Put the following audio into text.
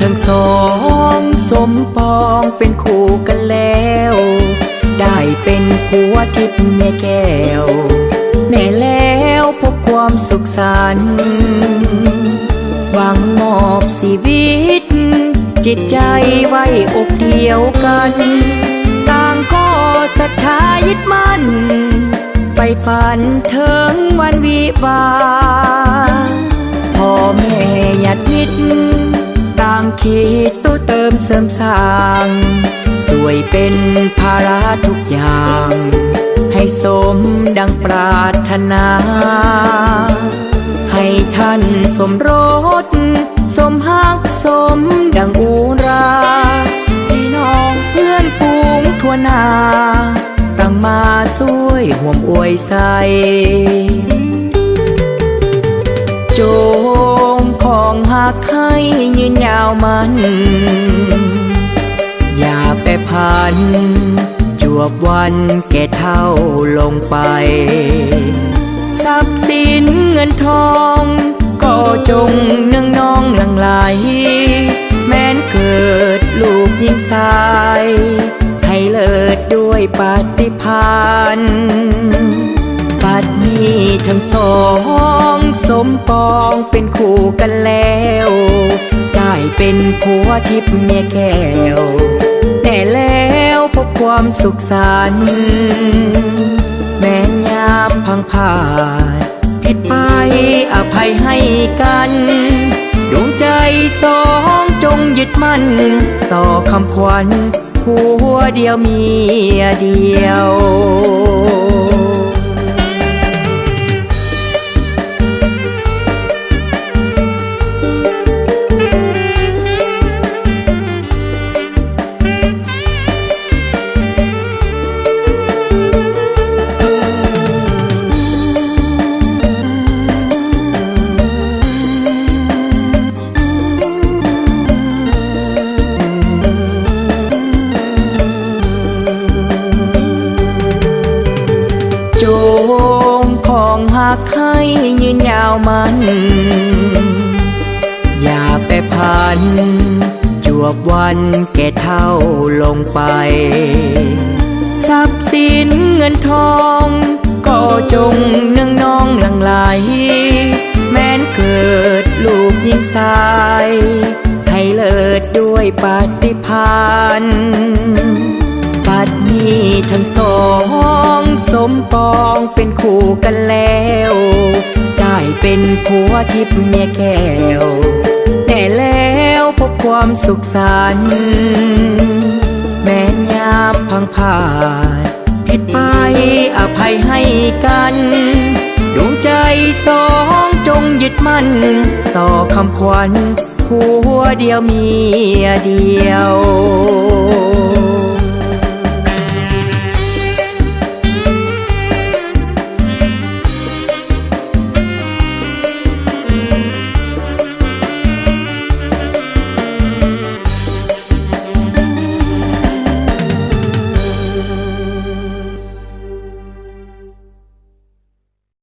ทั้งสองสมปองเป็นคู่กันแล้วได้เป็นผัวทิพย์เมียแก้วแน่แล้วพบความสุขสันต์หวังมอบชีวิตจิตใจไว้อกเดียวกันต่างก็ศรัทธายึดมั่นไปฝันถึงวันวิวาพ่อแม่ญาติมิตรต่างคิดตู้เติมเสริมสร้างสวยเป็นภาระทุกอย่างให้สมดังปรารถนาให้ท่านสมรสสมฮักสมดังอุราพี่น้องเพื่อนฝูงทั่วหน้าต่างมาช่วยห่วมอวยใสโจมของหักให้ยืนยาวมันอย่าไปพันจวบวันแก่เท่าลงไปทรัพย์สินเงินทองก็จงเนื่องน้องหลั่งไหลแม้นเกิดลูกหญิงชายให้เลิศด้วยปฏิภาณปัดนี้ทั้งสองสมปองเป็นคู่กันแล้วได้เป็นผัวทิพย์เมียแก้วแน่แล้วพบความสุขสันต์แม้ยามพังผ่านผิดไปอภัยให้กันดวงใจสองจงยึดมั่นต่อคำขวัญผัวเดียวเมียเดียวโจมของหักให้ยืนยาวมันอย่าไปพันจวบวันแก่เท่าลงไปทรัพย์สินเงินทองก็จงเนื่องน้องหลั่งไหลแม้นเกิดลูกหญิงชายให้เลิศด้วยปฏิภาณปัดนี้ทั้งสองสมปองเป็นคู่กันแล้วได้เป็นผัวทิพย์เมียแก้วแน่แล้วพบความสุขสันต์แม้ยามพังผ่านผิดไปอภัยให้กันดวงใจสองจงยึดมั่นต่อคำขวัญผัวเดียวเมียเดียว